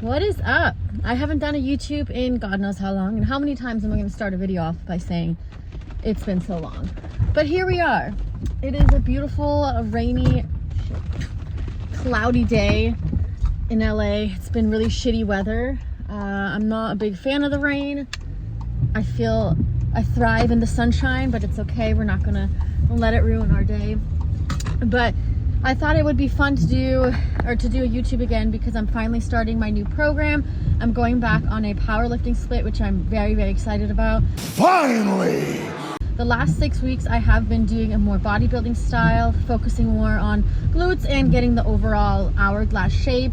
What is up? I haven't done a YouTube in God knows how long, and how many times am I going to start a video off by saying it's been so long? But here we are. It is a beautiful, rainy, cloudy day in LA. It's been really shitty weather. I'm not a big fan of the rain. I thrive in the sunshine, but it's okay. We're not gonna let it ruin our day. But I thought it would be fun to do a YouTube again because I'm finally starting my new program. I'm going back on a powerlifting split, which I'm very, very excited about. Finally! The last 6 weeks I have been doing a more bodybuilding style, focusing more on glutes and getting the overall hourglass shape.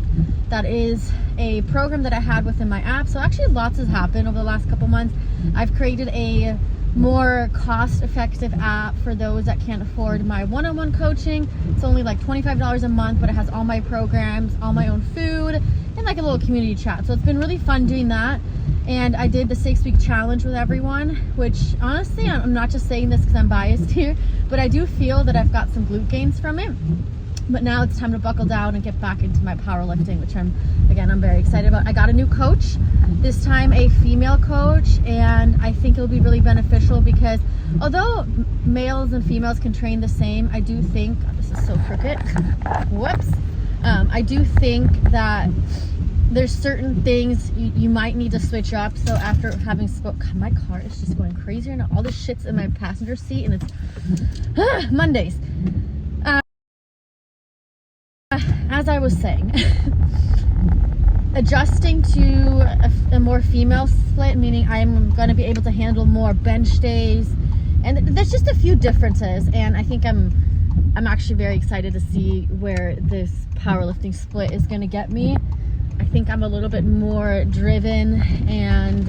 That is a program that I had within my app. So actually lots has happened over the last couple months. I've created a more cost-effective app for those that can't afford my one-on-one coaching. It's only like $25 a month, but it has all my programs, all my own food, and like a little community chat. So it's been really fun doing that. And I did the 6-week challenge with everyone, which honestly, I'm not just saying this because I'm biased here, but I do feel that I've got some glute gains from it. But now it's time to buckle down and get back into my powerlifting, which I'm very excited about. I got a new coach, this time a female coach, and I think it'll be really beneficial because although males and females can train the same, I do think, oh, this is so crooked, whoops. I do think that there's certain things you might need to switch up. So after having my car is just going crazy right now. All this shit's in my passenger seat and it's Mondays. As I was saying, adjusting to a more female split, meaning I'm going to be able to handle more bench days, and there's just a few differences, and I think I'm actually very excited to see where this powerlifting split is going to get me. I think I'm a little bit more driven and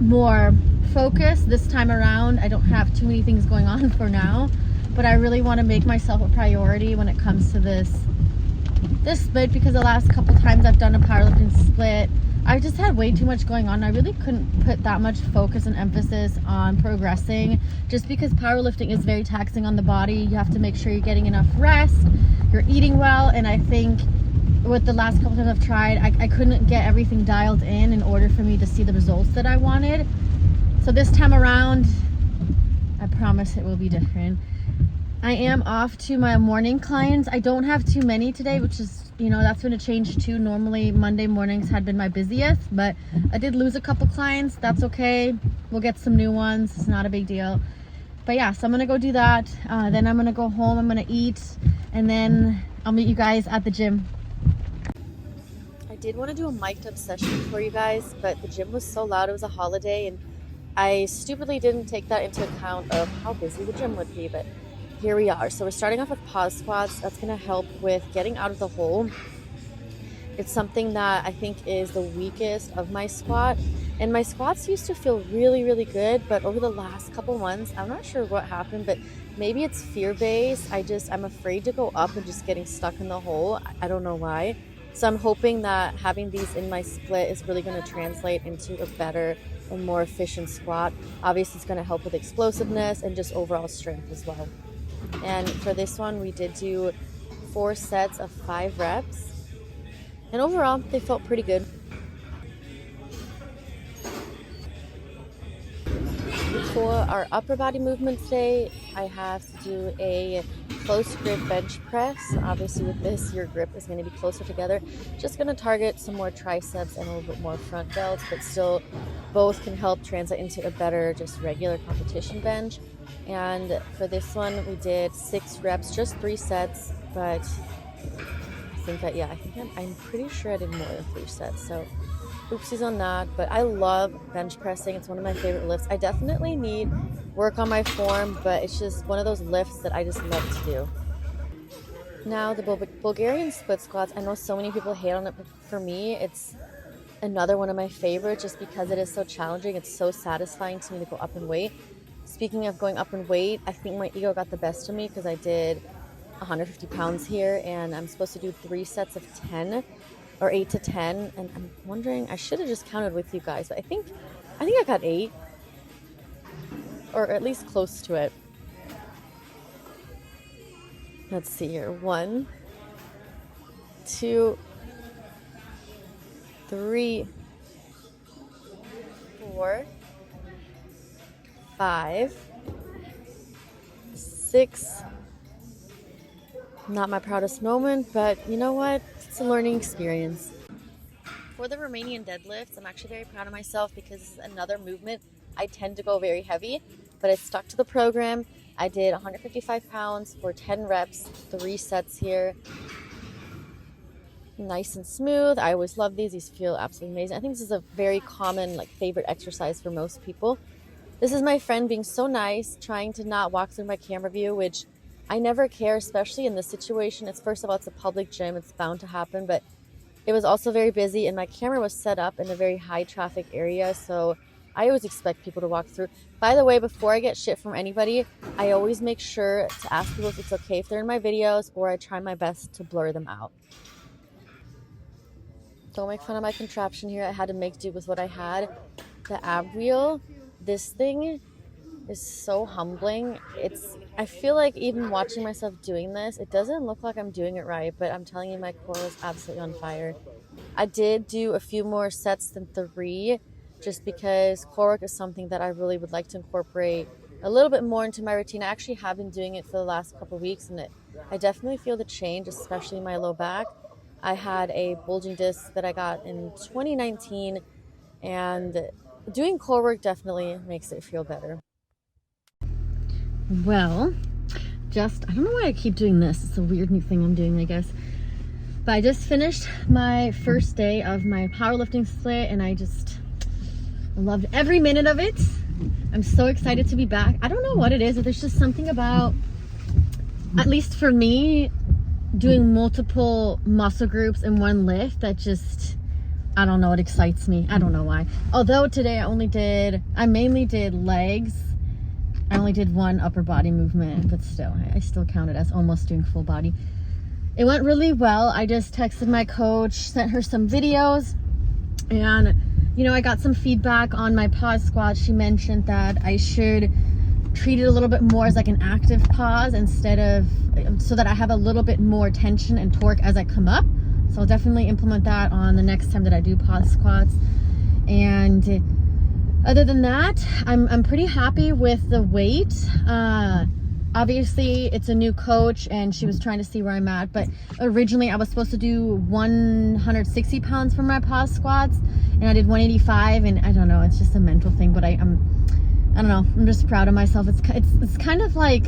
more focused this time around. I don't have too many things going on for now, but I really want to make myself a priority when it comes to this split, because the last couple times I've done a powerlifting split, I just had way too much going on. I really couldn't put that much focus and emphasis on progressing, just because powerlifting is very taxing on the body. You have to make sure you're getting enough rest, you're eating well, and I think with the last couple times I've tried, I couldn't get everything dialed in order for me to see the results that I wanted. So this time around, I promise it will be different. I am off to my morning clients. I don't have too many today, which is, that's going to change too. Normally Monday mornings had been my busiest, but I did lose a couple clients. That's okay. We'll get some new ones. It's not a big deal. But yeah, so I'm going to go do that. Then I'm going to go home. I'm going to eat, and then I'll meet you guys at the gym. I did want to do a mic'd up session for you guys, but the gym was so loud. It was a holiday, and I stupidly didn't take that into account of how busy the gym would be, but here we are. So we're starting off with pause squats. That's going to help with getting out of the hole. It's something that I think is the weakest of my squat. And my squats used to feel really, really good, but over the last couple months, I'm not sure what happened, but maybe it's fear-based. I'm afraid to go up and just getting stuck in the hole. I don't know why. So I'm hoping that having these in my split is really going to translate into a better and more efficient squat. Obviously, it's going to help with explosiveness and just overall strength as well. And for this one, we did do 4 sets of 5 reps. And overall, they felt pretty good. For our upper body movement today, I have to do a close grip bench press. Obviously with this, your grip is going to be closer together. Just going to target some more triceps and a little bit more front delts, but still both can help translate into a better just regular competition bench. And for this one, we did 6 reps, just 3 sets, but I'm pretty sure I did more than 3 sets. So oopsies on that, but I love bench pressing. It's one of my favorite lifts. I definitely need work on my form, but it's just one of those lifts that I just love to do. Now the Bulgarian split squats, I know so many people hate on it, but for me, it's another one of my favorites just because it is so challenging. It's so satisfying to me to go up in weight. Speaking of going up in weight, I think my ego got the best of me because I did 150 pounds here, and I'm supposed to do 3 sets of 10 or 8 to 10, and I'm wondering, I should have just counted with you guys, but I think I got 8, or at least close to it. Let's see here. 1, 2, 3, 4, 5, 6. Not my proudest moment, but you know what? It's a learning experience. For the Romanian deadlifts, I'm actually very proud of myself because this is another movement. I tend to go very heavy, but I stuck to the program. I did 155 pounds for 10 reps, 3 sets here. Nice and smooth. I always love these. These feel absolutely amazing. I think this is a very common, favorite exercise for most people. This is my friend being so nice, trying to not walk through my camera view, which I never care, especially in this situation. It's, first of all, it's a public gym. It's bound to happen, but it was also very busy, and my camera was set up in a very high traffic area, so I always expect people to walk through. By the way, before I get shit from anybody, I always make sure to ask people if it's okay if they're in my videos, or I try my best to blur them out. Don't make fun of my contraption here. I had to make do with what I had. The ab wheel, this thing is so humbling. I feel like even watching myself doing this, it doesn't look like I'm doing it right, but I'm telling you, my core was absolutely on fire. I did do a few more sets than 3, just because core work is something that I really would like to incorporate a little bit more into my routine. I actually have been doing it for the last couple of weeks, and I definitely feel the change, especially in my low back. I had a bulging disc that I got in 2019, and doing core work definitely makes it feel better. Well, I don't know why I keep doing this. It's a weird new thing I'm doing, I guess. But I just finished my first day of my powerlifting split, and I just loved every minute of it. I'm so excited to be back. I don't know what it is, but there's just something about, at least for me, doing multiple muscle groups in one lift that just, I don't know, it excites me. I don't know why. Although today I mainly did legs. I only did one upper body movement, but still, I still count it as almost doing full body. It went really well. I just texted my coach, sent her some videos, and I got some feedback on my pause squat. She mentioned that I should treat it a little bit more as like an active pause so that I have a little bit more tension and torque as I come up. So I'll definitely implement that on the next time that I do pause squats. And other than that, I'm pretty happy with the weight. Obviously, it's a new coach, and she was trying to see where I'm at. But originally, I was supposed to do 160 pounds for my pause squats, and I did 185. And I don't know, it's just a mental thing. But I don't know. I'm just proud of myself. It's kind of like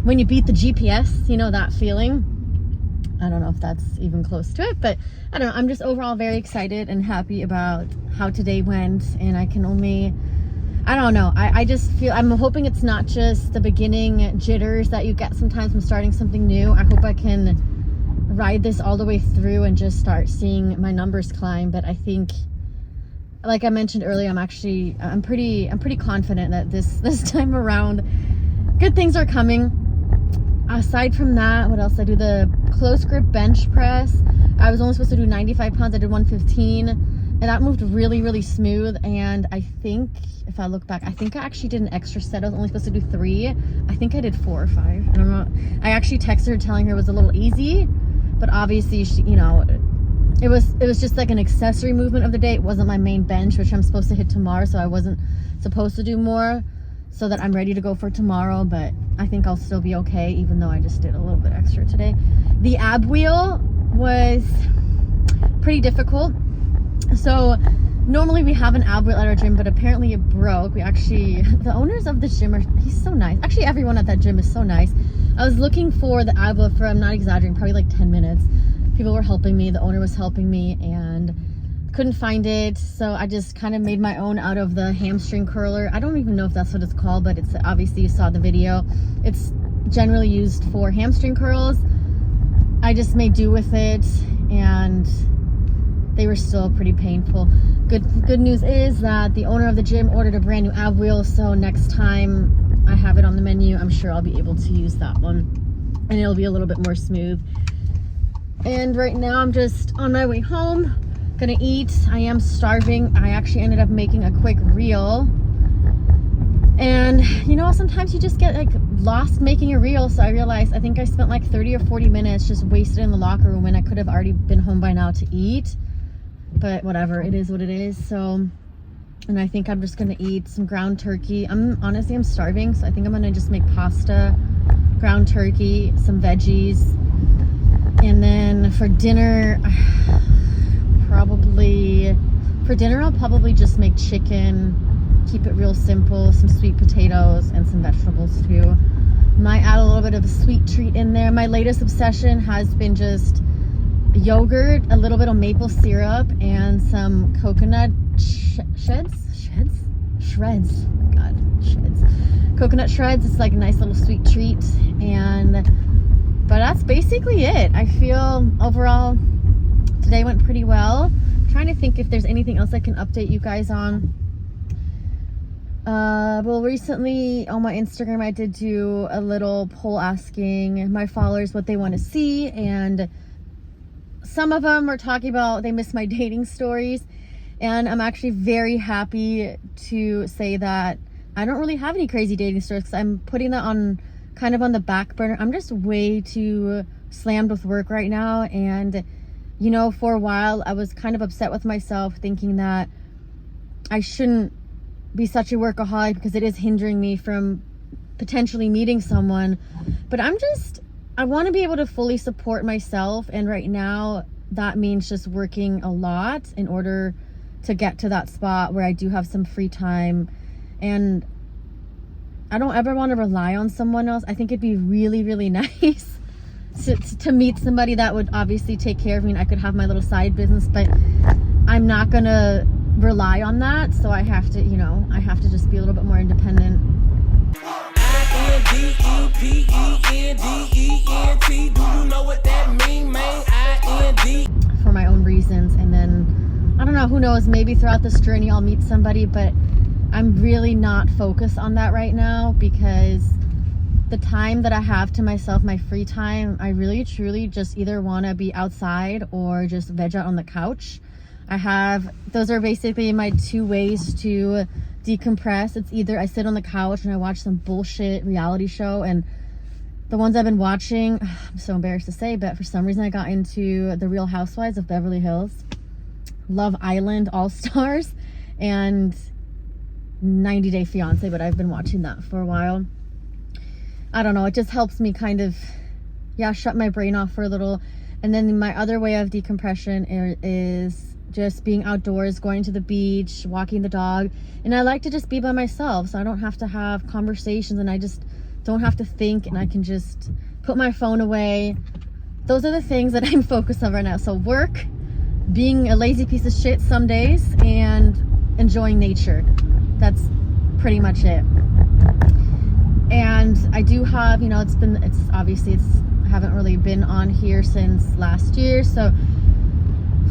when you beat the GPS, that feeling. I don't know if that's even close to it, but I don't know. I'm just overall very excited and happy about how today went, and I can only, I don't know. I just feel, I'm hoping it's not just the beginning jitters that you get sometimes from starting something new. I hope I can ride this all the way through and just start seeing my numbers climb. But I think, like I mentioned earlier, I'm pretty confident that this time around, good things are coming. Aside from that, what else? I do the close grip bench press. I was only supposed to do 95 pounds. I did 115, and that moved really, really smooth. And I think, if I look back, I think I actually did an extra set. I was only supposed to do 3. I think I did 4 or 5. I don't know. I actually texted her telling her it was a little easy, but obviously she, it was just like an accessory movement of the day. It wasn't my main bench, which I'm supposed to hit tomorrow, so I wasn't supposed to do more, so that I'm ready to go for tomorrow. But I think I'll still be okay, even though I just did a little bit extra today. The ab wheel was pretty difficult. So normally we have an ab wheel at our gym, but apparently it broke. The owners of the gym he's so nice. Actually, everyone at that gym is so nice. I was looking for the ab wheel for, I'm not exaggerating, probably like 10 minutes. People were helping me. The owner was helping me, and couldn't find it. So I just kind of made my own out of the hamstring curler. I don't even know if that's what it's called, but it's, obviously you saw the video. It's generally used for hamstring curls. I just made do with it, and they were still pretty painful. Good news is that the owner of the gym ordered a brand new ab wheel, so next time I have it on the menu, I'm sure I'll be able to use that one, and it'll be a little bit more smooth. And right now I'm just on my way home, gonna eat. I am starving. I actually ended up making a quick reel, and sometimes you just get lost making a reel. So I realized I think I spent like 30 or 40 minutes just wasted in the locker room when I could have already been home by now to eat. but whatever, it is what it is. So, and I think I'm just gonna eat some ground turkey. I'm starving, so I think I'm gonna just make pasta, ground turkey, some veggies, and then for dinner, I'll probably just make chicken, keep it real simple, some sweet potatoes and some vegetables too. Might add a little bit of a sweet treat in there. My latest obsession has been just yogurt, a little bit of maple syrup, and some coconut shreds. Oh my God, shreds. Coconut shreds. It's like a nice little sweet treat. But that's basically it. I feel overall today went pretty well. I'm trying to think if there's anything else I can update you guys on. Well, recently on my Instagram, I did do a little poll asking my followers what they want to see, and some of them were talking about they miss my dating stories, and I'm actually very happy to say that I don't really have any crazy dating stories because I'm putting that on kind of on the back burner. I'm just way too slammed with work right now, and you know, for a while I was kind of upset with myself, thinking that I shouldn't be such a workaholic because it is hindering me from potentially meeting someone. But I want to be able to fully support myself, and right now that means just working a lot in order to get to that spot where I do have some free time. And I don't ever want to rely on someone else. I think it'd be really, really nice to meet somebody that would obviously take care of me and I could have my little side business, but I'm not gonna rely on that, so I have to just be a little bit more independent. I-N-D-E-P-E-N-D-E-N-T. Do you know what that mean, man? I-N-D. For my own reasons, and then I don't know, who knows, maybe throughout this journey I'll meet somebody, but I'm really not focused on that right now because the time that I have to myself, my free time, I really truly just either want to be outside or just veg out on the couch. Those are basically my two ways to decompress. It's either I sit on the couch and I watch some bullshit reality show, and the ones I've been watching, I'm so embarrassed to say, but for some reason I got into The Real Housewives of Beverly Hills, Love Island All-Stars, and 90 Day Fiance, but I've been watching that for a while. I don't know, it just helps me kind of, shut my brain off for a little. And then my other way of decompression is just being outdoors, going to the beach, walking the dog. And I like to just be by myself, so I don't have to have conversations, and I just don't have to think, and I can just put my phone away. Those are the things that I'm focused on right now. So work, being a lazy piece of shit some days, and enjoying nature. That's pretty much it. And I do have, I haven't really been on here since last year. So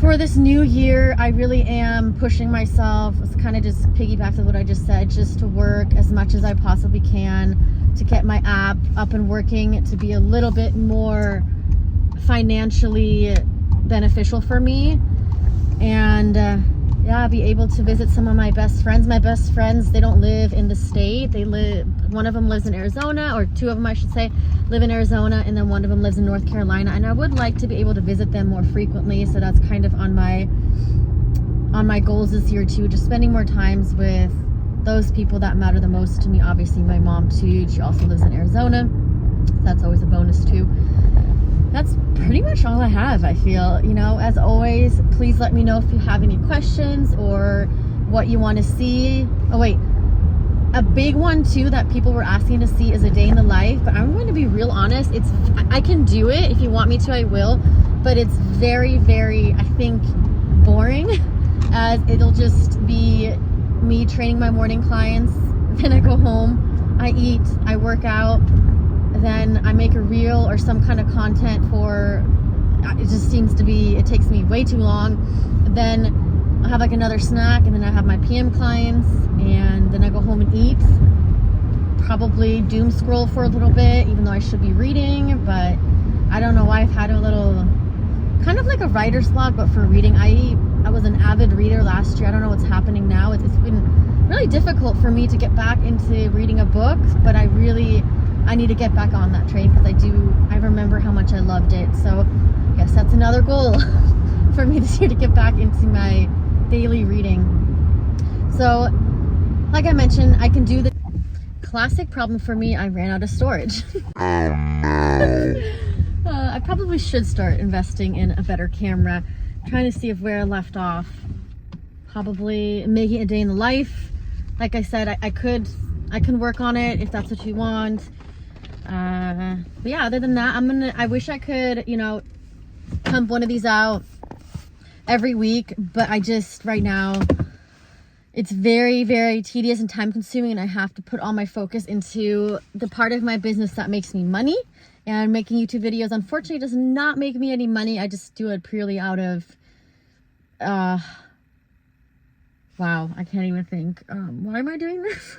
for this new year, I really am pushing myself. It's kind of just piggyback to what I just said, just to work as much as I possibly can to get my app up and working, to be a little bit more financially beneficial for me. And be able to visit some of my best friends. My best friends, they don't live in the state. One of them lives in Arizona, or two of them I should say, live in Arizona, and then one of them lives in North Carolina. And I would like to be able to visit them more frequently, so that's kind of on my goals this year too, just spending more times with those people that matter the most to me. Obviously my mom too, she also lives in Arizona, so that's always a bonus too. That's pretty much all I have, I feel. As always, please let me know if you have any questions or what you want to see. Oh wait, a big one too that people were asking to see is a day in the life, but I'm going to be real honest. I can do it. If you want me to, I will, but it's very, very, I think, boring, as it'll just be me training my morning clients. Then I go home, I eat, I work out, then I make a reel or some kind of content it takes me way too long. Then I have like another snack, and then I have my PM clients, and then I go home and eat. Probably doom scroll for a little bit, even though I should be reading, but I don't know why I've had a little, kind of like a writer's block, but for reading. I was an avid reader last year. I don't know what's happening now. It's been really difficult for me to get back into reading a book, but I need to get back on that train because I remember how much I loved it. So I guess that's another goal for me this year to get back into my daily reading. So, like I mentioned, I can do the classic problem for me. I ran out of storage. I probably should start investing in a better camera. I'm trying to see if where I left off. Probably making a day in the life. Like I said, I can work on it if that's what you want. But yeah, other than that, I wish I could, you know, pump one of these out every week, but I just, right now, it's very, very tedious and time consuming, and I have to put all my focus into the part of my business that makes me money. And making YouTube videos, unfortunately, does not make me any money. I just do it purely out of, wow, I can't even think. Why am I doing this?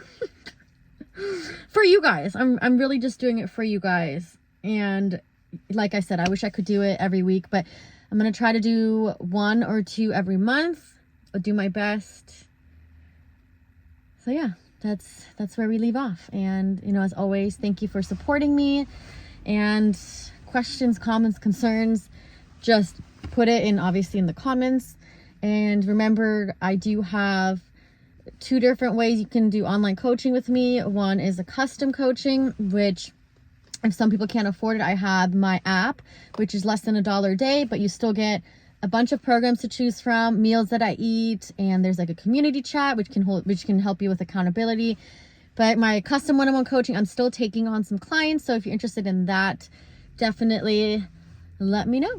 For you guys. I'm really just doing it for you guys. And like I said, I wish I could do it every week, but I'm going to try to do 1 or 2 every month. I'll do my best. So yeah, that's where we leave off. And, you know, as always, thank you for supporting me. And questions, comments, concerns, just put it in, obviously, in the comments. And remember, I do have 2 different ways you can do online coaching with me. One is a custom coaching, which if some people can't afford it, I have my app, which is less than $1 a day, but you still get a bunch of programs to choose from, meals that I eat, and there's like a community chat which can help you with accountability. But my custom one-on-one coaching, I'm still taking on some clients, so if you're interested in that, definitely let me know.